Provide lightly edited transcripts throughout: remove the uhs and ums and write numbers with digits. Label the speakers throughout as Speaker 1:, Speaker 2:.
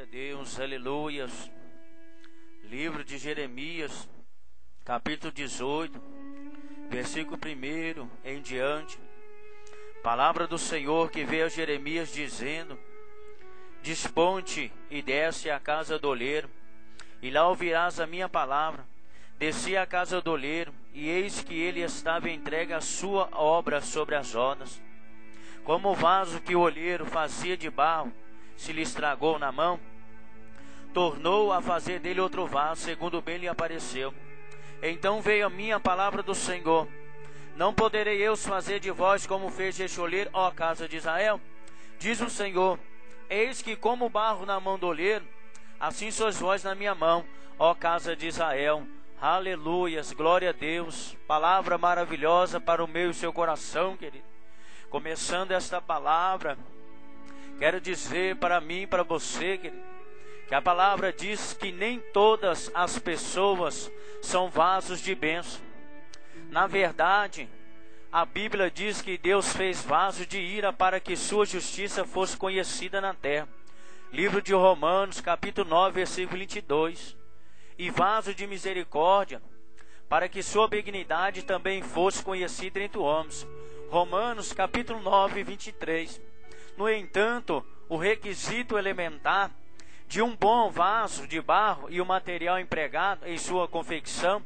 Speaker 1: Glória a Deus, aleluias. Livro de Jeremias, capítulo 18, versículo 1 em diante. Palavra do Senhor que veio a Jeremias dizendo: Dispõe-te e desce à casa do oleiro, e lá ouvirás a minha palavra. Desci à casa do oleiro, e eis que ele estava entregue à sua obra sobre as rodas. Como o vaso que o olheiro fazia de barro se lhe estragou na mão, tornou a fazer dele outro vaso, segundo bem lhe apareceu. Então veio a minha palavra do Senhor: Não poderei eu fazer de vós como fez este olheiro, ó casa de Israel? Diz o Senhor: Eis que como o barro na mão do olheiro, assim sois vós na minha mão, ó casa de Israel. Aleluias, glória a Deus. Palavra maravilhosa para o meu e o seu coração, querido. Começando esta palavra, quero dizer para mim e para você, querido, que a palavra diz que nem todas as pessoas são vasos de bênção. Na verdade, a Bíblia diz que Deus fez vaso de ira para que sua justiça fosse conhecida na terra. Livro de Romanos, capítulo 9, versículo 22. E vaso de misericórdia, para que sua benignidade também fosse conhecida entre os homens. Romanos, capítulo 9, 23. No entanto, o requisito elementar de um bom vaso de barro e o material empregado em sua confecção,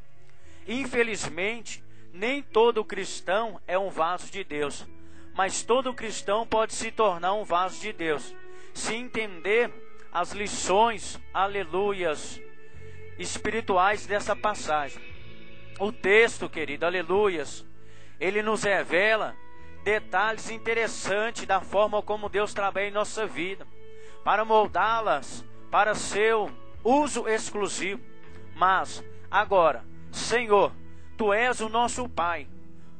Speaker 1: infelizmente, nem todo cristão é um vaso de Deus, mas todo cristão pode se tornar um vaso de Deus, se entender as lições, aleluias, espirituais dessa passagem. O texto, querido, aleluias, ele nos revela detalhes interessantes da forma como Deus trabalha em nossa vida, para moldá-las para seu uso exclusivo. Mas, agora, Senhor, Tu és o nosso Pai,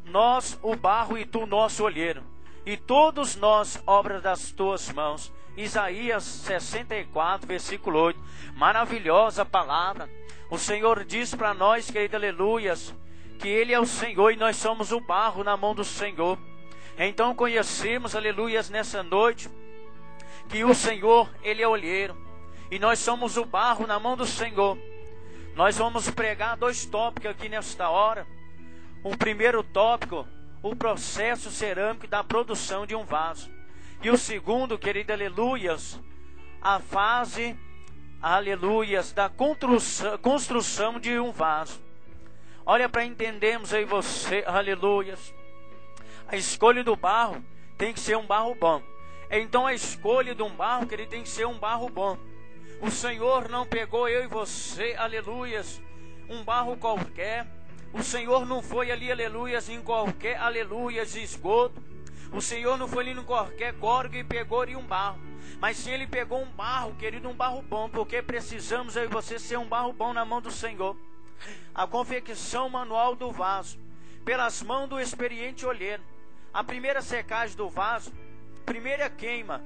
Speaker 1: nós o barro e Tu o nosso olheiro, e todos nós obra das Tuas mãos. Isaías 64, versículo 8. Maravilhosa palavra. O Senhor diz para nós, querido, aleluias, que Ele é o Senhor e nós somos o barro na mão do Senhor. Então conhecemos, aleluias, nessa noite, que o Senhor, Ele é olheiro, e nós somos o barro na mão do Senhor. Nós vamos pregar dois tópicos aqui nesta hora. O primeiro tópico, o processo cerâmico da produção de um vaso. E o segundo, querido, aleluias, a fase, aleluias, da construção de um vaso. Olha, para entendermos aí você, aleluias, a escolha do barro tem que ser um barro bom. Então a escolha de um barro, querido, tem que ser um barro bom. O Senhor não pegou eu e você, aleluias, um barro qualquer. O Senhor não foi ali, aleluias, em qualquer, aleluias, esgoto. O Senhor não foi ali em qualquer córrego e pegou ali um barro. Mas sim, Ele pegou um barro, querido, um barro bom. Porque precisamos eu e você ser um barro bom na mão do Senhor. A confecção manual do vaso, pelas mãos do experiente olheiro. A primeira secagem do vaso, primeira queima,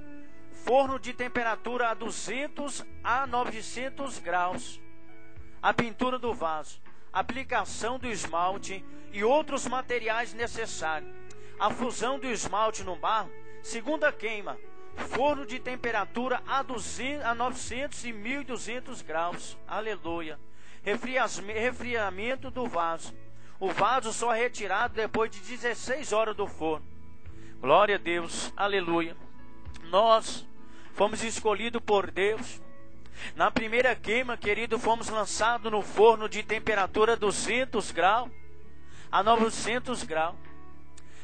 Speaker 1: forno de temperatura a 200 a 900 graus. A pintura do vaso, aplicação do esmalte e outros materiais necessários. A fusão do esmalte no barro, segunda queima, forno de temperatura a 900 e 1200 graus. Aleluia. Resfriamento do vaso. O vaso só é retirado depois de 16 horas do forno. Glória a Deus. Aleluia. Nós fomos escolhidos por Deus. Na primeira queima, querido, fomos lançados no forno de temperatura 200 graus a 900 graus.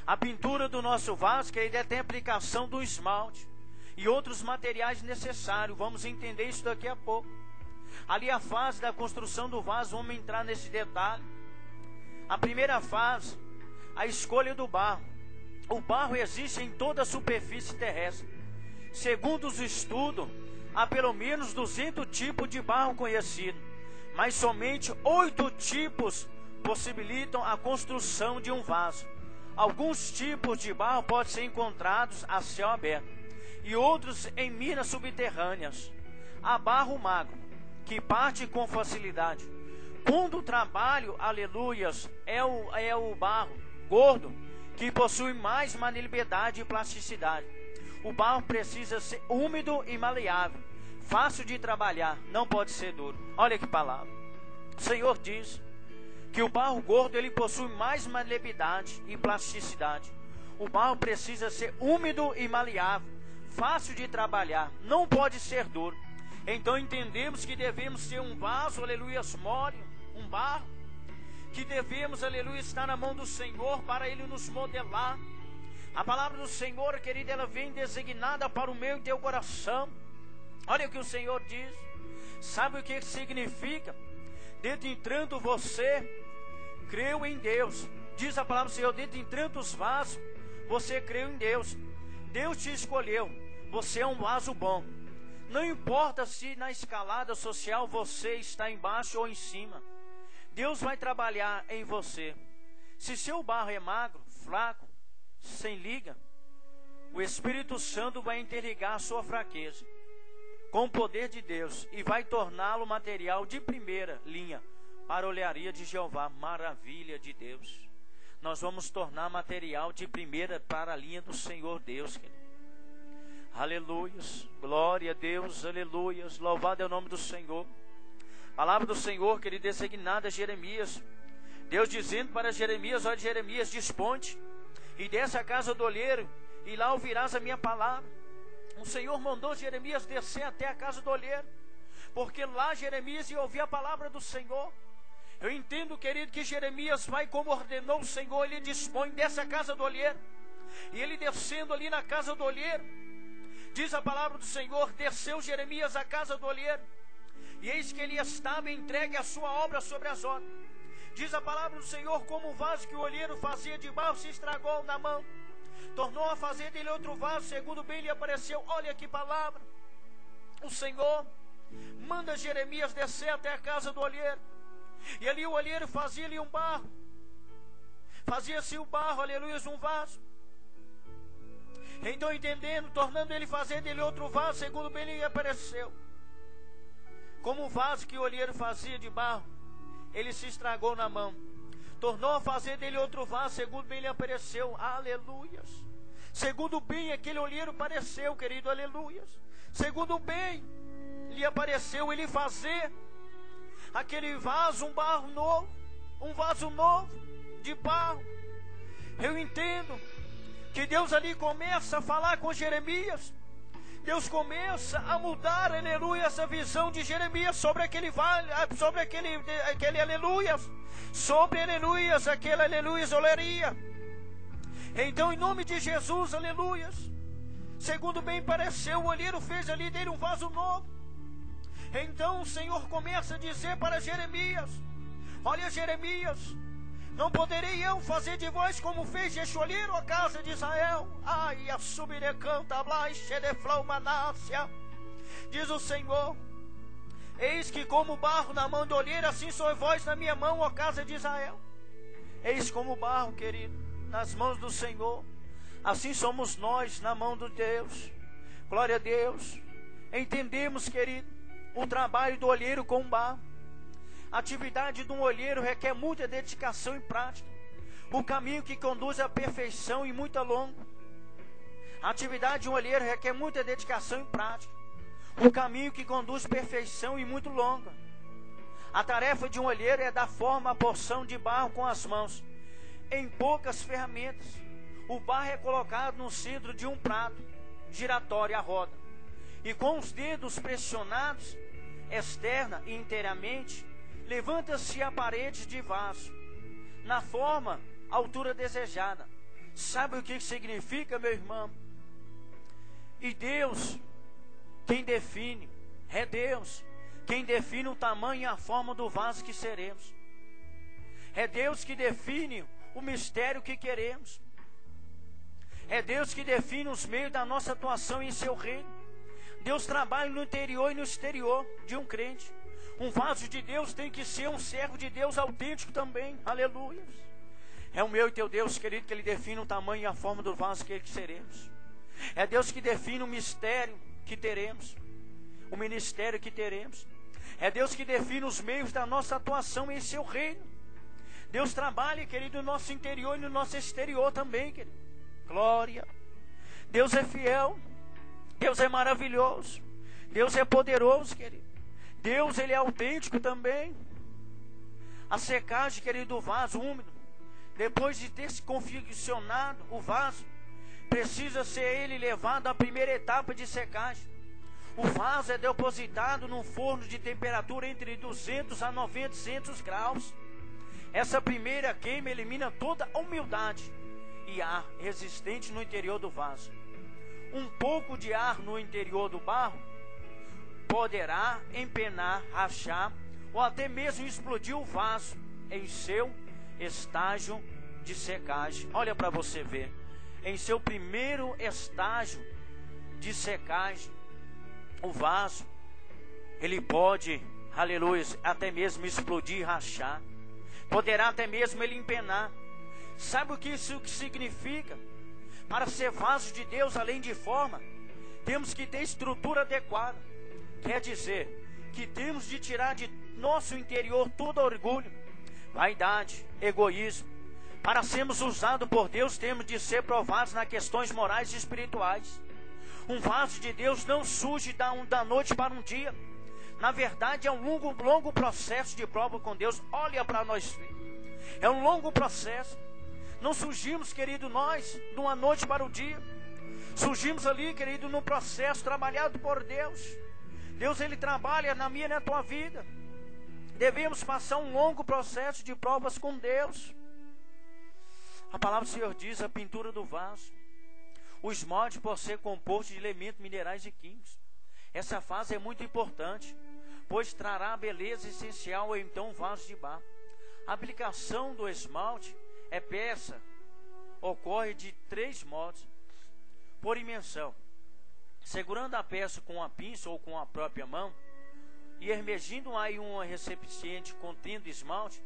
Speaker 1: A pintura do nosso vaso, querido, tem aplicação do esmalte e outros materiais necessários. Vamos entender isso daqui a pouco. Ali a fase da construção do vaso, vamos entrar nesse detalhe. A primeira fase, a escolha do barro. O barro existe em toda a superfície terrestre. Segundo os estudos, há pelo menos 200 tipos de barro conhecidos, mas somente 8 tipos possibilitam a construção de um vaso. Alguns tipos de barro podem ser encontrados a céu aberto e outros em minas subterrâneas. Há barro magro, que parte com facilidade. Quando o trabalho, aleluias, é o barro gordo, que possui mais maleabilidade e plasticidade. O barro precisa ser úmido e maleável, fácil de trabalhar, não pode ser duro. Olha que palavra. O Senhor diz que o barro gordo ele possui mais maleabilidade e plasticidade. O barro precisa ser úmido e maleável, fácil de trabalhar, não pode ser duro. Então entendemos que devemos ter um vaso, aleluia, mole, um barro, que devemos, aleluia, estar na mão do Senhor para Ele nos modelar. A palavra do Senhor, querida, ela vem designada para o meu e teu coração. Olha o que o Senhor diz. Sabe o que significa? Dentrando você creu em Deus. Diz a palavra do Senhor, dentrando os vasos, você creu em Deus. Deus te escolheu. Você é um vaso bom. Não importa se na escalada social você está embaixo ou em cima. Deus vai trabalhar em você. Se seu barro é magro, fraco, sem liga, o Espírito Santo vai interligar a sua fraqueza com o poder de Deus e vai torná-lo material de primeira linha para a olharia de Jeová. Maravilha de Deus. Nós vamos tornar material de primeira para a linha do Senhor Deus, querido. Aleluias, glória a Deus, aleluias, louvado é o nome do Senhor. Palavra do Senhor, querido, designada a Jeremias. Deus dizendo para Jeremias, olha Jeremias, desponte e desce a casa do olheiro e lá ouvirás a minha palavra. O Senhor mandou Jeremias descer até a casa do olheiro, porque lá Jeremias ia ouvir a palavra do Senhor. Eu entendo, querido, que Jeremias vai como ordenou o Senhor, ele dispõe dessa casa do olheiro. E ele descendo ali na casa do olheiro, diz a palavra do Senhor, desceu Jeremias à casa do olheiro, e eis que ele estava entregue a sua obra sobre as obras. Diz a palavra do Senhor, como o vaso que o olheiro fazia de barro se estragou na mão, tornou a fazer dele outro vaso, segundo bem lhe apareceu. Olha que palavra. O Senhor manda Jeremias descer até a casa do olheiro, e ali o olheiro fazia-lhe um barro, fazia-se o barro, aleluia, um vaso. Então entendendo, tornando ele fazer dele outro vaso, segundo bem lhe apareceu. Como o vaso que o olheiro fazia de barro, ele se estragou na mão, tornou a fazer dele outro vaso, segundo bem lhe apareceu. Aleluias. Segundo bem aquele olheiro pareceu, querido, aleluias. Segundo bem lhe apareceu ele fazer aquele vaso, um barro novo, um vaso novo de barro. Eu entendo que Deus ali começa a falar com Jeremias. Deus começa a mudar, aleluia, essa visão de Jeremias sobre aquele vale, sobre aquele aleluias, sobre aleluias, aquele aleluias, oleria. Então, em nome de Jesus, aleluias, segundo bem pareceu, o olheiro fez ali dele um vaso novo. Então o Senhor começa a dizer para Jeremias: olha Jeremias, não poderei eu fazer de vós como fez este olheiro a casa de Israel? Ai, a subirecanta, blaixe de flaumanácia. Diz o Senhor: eis que como barro na mão do olheiro, assim sois vós na minha mão, ó casa de Israel. Eis como barro, querido, nas mãos do Senhor, assim somos nós na mão de Deus. Glória a Deus. Entendemos, querido, o trabalho do olheiro com barro. A atividade de um olheiro requer muita dedicação e prática. O caminho que conduz à perfeição e muito longo. A atividade de um olheiro requer muita dedicação e prática. O caminho que conduz à perfeição e muito longa. A tarefa de um olheiro é dar forma à porção de barro com as mãos, em poucas ferramentas. O barro é colocado no centro de um prato giratório à roda, e com os dedos pressionados, externa e inteiramente, levanta-se a parede de vaso, na forma, altura desejada. Sabe o que significa, meu irmão? E Deus, quem define, é Deus quem define o tamanho e a forma do vaso que seremos. É Deus que define o mistério que queremos. É Deus que define os meios da nossa atuação em seu reino. Deus trabalha no interior e no exterior de um crente. Um vaso de Deus tem que ser um servo de Deus autêntico também. Aleluia. É o meu e teu Deus, querido, que Ele define o tamanho e a forma do vaso que seremos. É Deus que define o mistério que teremos, o ministério que teremos. É Deus que define os meios da nossa atuação em seu reino. Deus trabalha, querido, no nosso interior e no nosso exterior também, querido. Glória. Deus é fiel. Deus é maravilhoso. Deus é poderoso, querido. Deus, Ele é autêntico também. A secagem, querido, do vaso úmido, depois de ter se confeccionado o vaso, precisa ser ele levado à primeira etapa de secagem. O vaso é depositado num forno de temperatura entre 200 a 900 graus. Essa primeira queima elimina toda a umidade e ar resistente no interior do vaso. Um pouco de ar no interior do barro poderá empenar, rachar ou até mesmo explodir o vaso em seu estágio de secagem. Olha para você ver. Em seu primeiro estágio de secagem, o vaso, ele pode, aleluia, até mesmo explodir e rachar. Poderá até mesmo ele empenar. Sabe o que isso significa? Para ser vaso de Deus, além de forma, temos que ter estrutura adequada. Quer dizer, que temos de tirar de nosso interior todo orgulho, vaidade, egoísmo. Para sermos usados por Deus, temos de ser provados nas questões morais e espirituais. Um vaso de Deus não surge da noite para um dia. Na verdade, é um longo processo de prova com Deus. Olha para nós ver. É um longo processo. Não surgimos, querido, nós, de uma noite para o dia. Surgimos ali, querido, num processo trabalhado por Deus. Deus, Ele trabalha na minha e na tua vida. Devemos passar um longo processo de provas com Deus. A palavra do Senhor diz: a pintura do vaso, o esmalte por ser composto de elementos minerais e químicos. Essa fase é muito importante, pois trará a beleza essencial ao então vaso de barro. A aplicação do esmalte ocorre de 3 modos. Por imersão, segurando a peça com a pinça ou com a própria mão, e emergindo aí um recipiente contendo esmalte,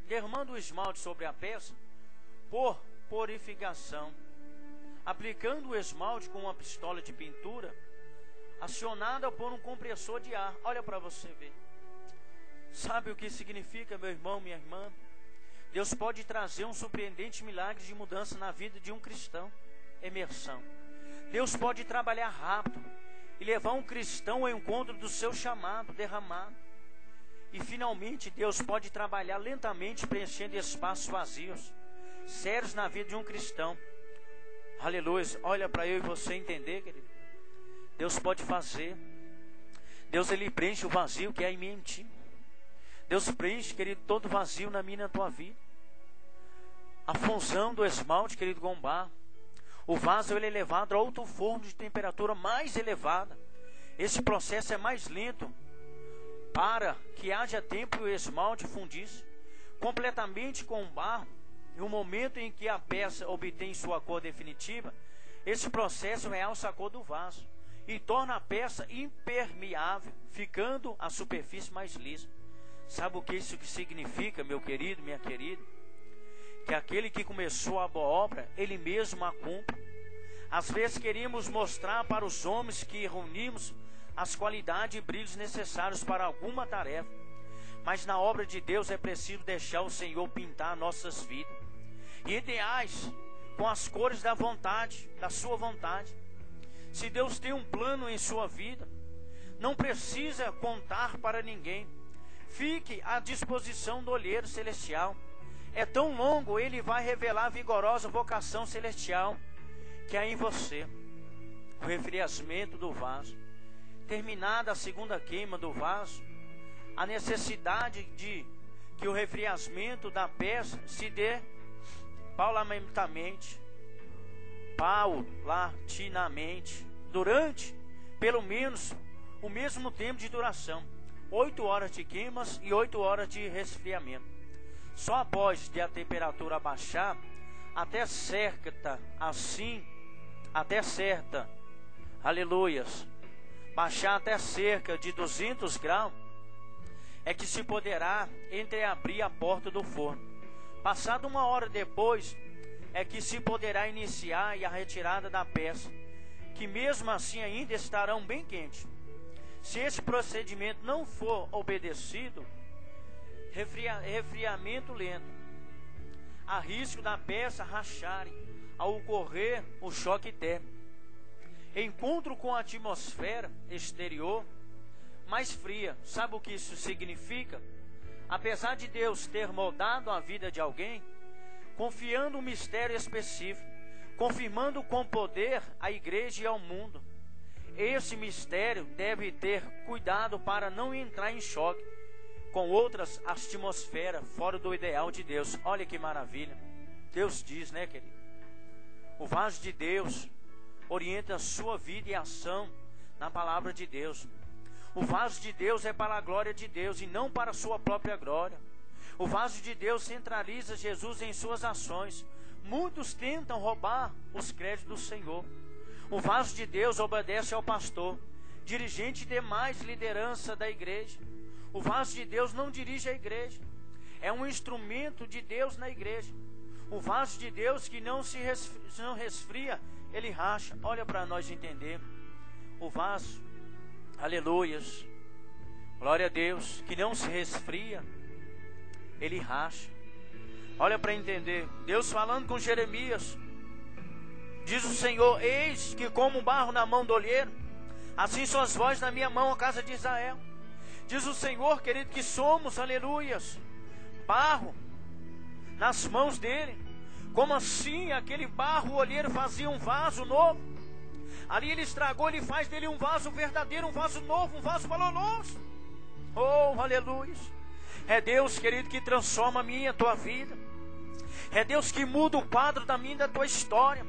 Speaker 1: derramando o esmalte sobre a peça, por purificação, aplicando o esmalte com uma pistola de pintura, acionada por um compressor de ar. Olha para você ver. Sabe o que significa, meu irmão, minha irmã? Deus pode trazer um surpreendente milagre de mudança na vida de um cristão. Imersão. Deus pode trabalhar rápido e levar um cristão ao encontro do seu chamado derramado. E finalmente Deus pode trabalhar lentamente, preenchendo espaços vazios, sérios na vida de um cristão. Aleluia. Olha para eu e você entender, querido. Deus pode fazer. Deus, Ele preenche o vazio que há em mim e em ti. Deus preenche, querido, todo vazio na minha e na tua vida. A função do esmalte, querido, com barro. O vaso, ele é levado a outro forno de temperatura mais elevada. Esse processo é mais lento, para que haja tempo e o esmalte fundisse completamente com o barro. E no momento em que a peça obtém sua cor definitiva, esse processo realça a cor do vaso e torna a peça impermeável, ficando a superfície mais lisa. Sabe o que isso significa, meu querido, minha querida? Que aquele que começou a boa obra, Ele mesmo a cumpre. Às vezes queríamos mostrar para os homens que reunimos as qualidades e brilhos necessários para alguma tarefa, mas na obra de Deus é preciso deixar o Senhor pintar nossas vidas, e ideais com as cores da vontade, da sua vontade. Se Deus tem um plano em sua vida, não precisa contar para ninguém. Fique à disposição do olheiro celestial. É tão longo, Ele vai revelar a vigorosa vocação celestial que há em você. O refriamento do vaso. Terminada a segunda queima do vaso, a necessidade de que o refriamento da peça se dê paulatinamente, durante pelo menos o mesmo tempo de duração, 8 horas de queimas e 8 horas de resfriamento. Só após a temperatura baixar até certa, aleluias, baixar até cerca de 200 graus, é que se poderá entreabrir a porta do forno. Passado 1 hora depois, é que se poderá iniciar a retirada da peça, que mesmo assim ainda estarão bem quentes. Se esse procedimento não for obedecido, refriamento lento, há risco da peça racharem ao ocorrer o choque térmico. encontro com a atmosfera exterior mais fria. Sabe o que isso significa? Apesar de Deus ter moldado a vida de alguém, confiando um mistério específico, confirmando com poder a igreja e ao mundo, esse mistério deve ter cuidado para não entrar em choque com outras atmosferas fora do ideal de Deus. Olha que maravilha. Deus diz, né, querido? O vaso de Deus orienta a sua vida e ação na palavra de Deus. O vaso de Deus é para a glória de Deus e não para a sua própria glória. O vaso de Deus centraliza Jesus em suas ações. Muitos tentam roubar os créditos do Senhor. O vaso de Deus obedece ao pastor, dirigente e demais liderança da igreja. O vaso de Deus não dirige a igreja. É um instrumento de Deus na igreja. O vaso de Deus que não resfria, ele racha. Olha para nós entender. O vaso, aleluias, glória a Deus, que não se resfria, ele racha. Olha para entender. Deus falando com Jeremias. Diz o Senhor: eis que como barro na mão do olheiro, assim sois vós na minha mão, a casa de Israel. Diz o Senhor, querido, que somos, aleluias, barro nas mãos dele. Como assim aquele barro, o olheiro fazia um vaso novo? Ali ele estragou, ele faz dele um vaso verdadeiro, um vaso novo, um vaso valoroso. Oh, aleluia. É Deus, querido, que transforma a minha e a tua vida. É Deus que muda o quadro da minha e da tua história.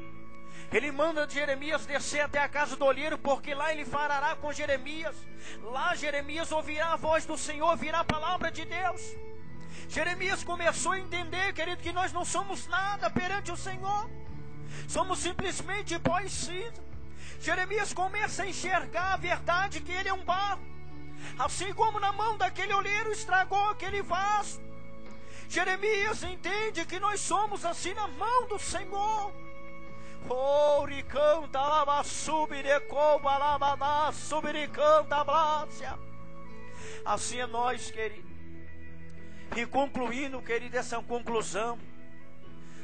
Speaker 1: Ele manda Jeremias descer até a casa do olheiro, porque lá ele fará com Jeremias. Lá Jeremias ouvirá a voz do Senhor, ouvirá a palavra de Deus. Jeremias começou a entender, querido, que nós não somos nada perante o Senhor. Somos simplesmente pó e cinza. Jeremias começa a enxergar a verdade que ele é um barro. Assim como na mão daquele olheiro estragou aquele vaso. Jeremias entende que nós somos assim na mão do Senhor. Assim é nós, querido. E concluindo, querido, essa conclusão,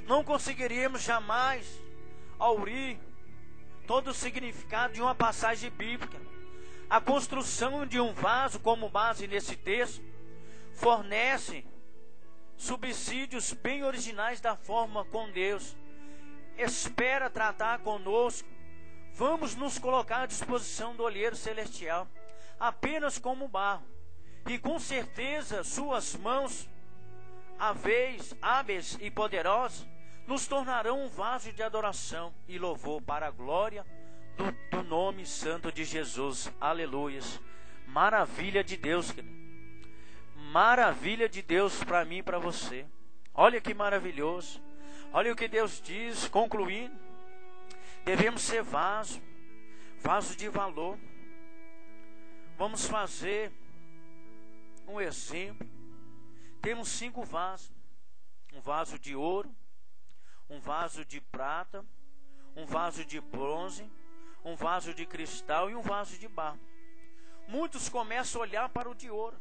Speaker 1: não conseguiríamos jamais aurir todo o significado de uma passagem bíblica. A construção de um vaso como base nesse texto fornece subsídios bem originais da forma com Deus espera tratar conosco. Vamos nos colocar à disposição do olheiro celestial, apenas como barro, e com certeza suas mãos, hábeis e poderosas, nos tornarão um vaso de adoração e louvor para a glória do nome santo de Jesus. Aleluias. Maravilha de Deus, querido. Maravilha de Deus para mim e para você. Olha que maravilhoso. Olha o que Deus diz, concluindo. Devemos ser vaso de valor. Vamos fazer um exemplo. Temos 5 vasos. Um vaso de ouro, um vaso de prata, um vaso de bronze, um vaso de cristal e um vaso de barro. Muitos começam a olhar para o de ouro.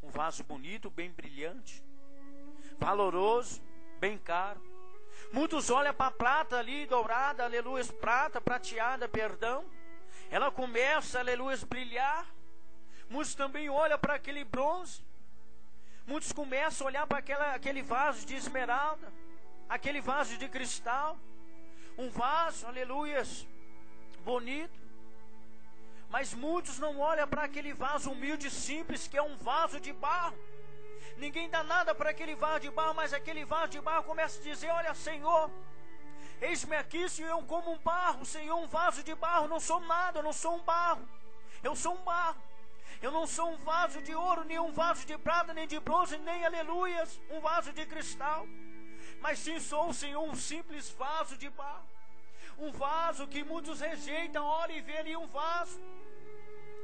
Speaker 1: Um vaso bonito, bem brilhante, valoroso, bem caro. Muitos olham para a prata ali, dourada, aleluia, prata, prateada, perdão. Ela começa, aleluia, a brilhar. Muitos também olham para aquele bronze. Muitos começam a olhar para aquele vaso de esmeralda, aquele vaso de cristal. Um vaso, aleluia, bonito. Mas muitos não olham para aquele vaso humilde e simples, que é um vaso de barro. Ninguém dá nada para aquele vaso de barro, mas aquele vaso de barro começa a dizer: olha, Senhor, eis-me aqui, Senhor, como um barro, Senhor, um vaso de barro. Não sou nada, eu não sou um barro. Eu sou um barro. Eu não sou um vaso de ouro, nem um vaso de prata, nem de bronze, nem, aleluias, um vaso de cristal. Mas sim sou, Senhor, um simples vaso de barro. Um vaso que muitos rejeitam, olham e veem ali um vaso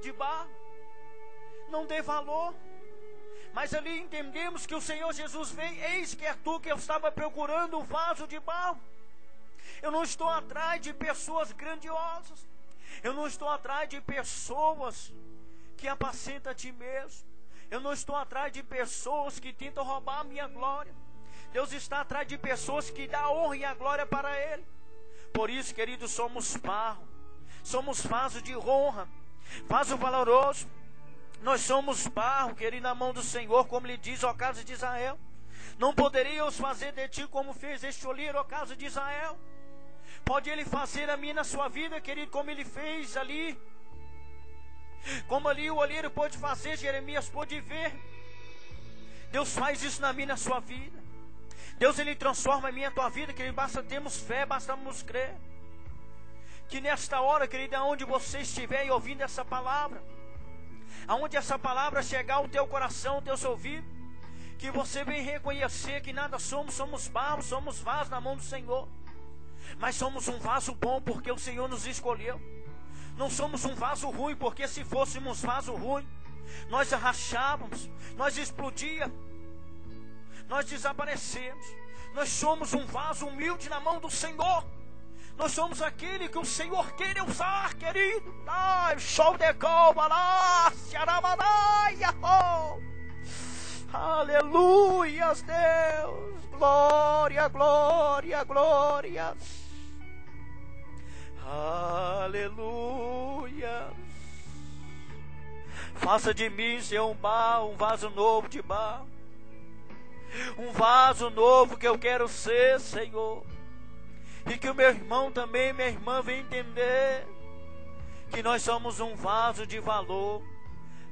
Speaker 1: de barro. Não dê valor. Mas ali entendemos que o Senhor Jesus veio. Eis que é tu que eu estava procurando um vaso de barro. Eu não estou atrás de pessoas grandiosas. Eu não estou atrás de pessoas que apacentam a ti mesmo. Eu não estou atrás de pessoas que tentam roubar a minha glória. Deus está atrás de pessoas que dão a honra e a glória para Ele. Por isso, queridos, somos barro. somos vaso de honra, vaso valoroso. Nós somos barro, querido, na mão do Senhor, como lhe diz, ó casa de Israel. Não poderias fazer de ti como fez este olheiro, ó casa de Israel. Pode ele fazer a mim na sua vida, querido, como ele fez ali. Como ali o olheiro pôde fazer, Jeremias pôde ver. Deus faz isso na minha, na sua vida. Deus, ele transforma a minha, a tua vida, querido. Basta termos fé, basta nos crer. Que nesta hora, querido, aonde você estiver e ouvindo essa palavra, aonde essa palavra chegar ao teu coração, ao teu ouvido, que você venha reconhecer que nada somos barro, somos vaso na mão do Senhor. Mas somos um vaso bom porque o Senhor nos escolheu. Não somos um vaso ruim, porque se fôssemos vaso ruim, nós rachávamos, nós explodíamos, nós desaparecemos. Nós somos um vaso humilde na mão do Senhor. Nós somos aquele que o Senhor quer usar, querido. Show de calma lá, aleluias, Deus. Glória, glória, glórias. Aleluia. Faça de mim, Senhor, um vaso novo de barro. Um vaso novo que eu quero ser, Senhor. E que o meu irmão também, minha irmã, venha entender que nós somos um vaso de valor.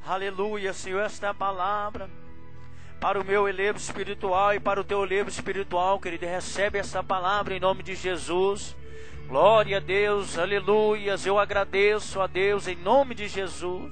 Speaker 1: Aleluia, Senhor, esta é a palavra para o meu elevo espiritual e para o teu elevo espiritual, querido. Recebe essa palavra em nome de Jesus. Glória a Deus, aleluias. Eu agradeço a Deus em nome de Jesus.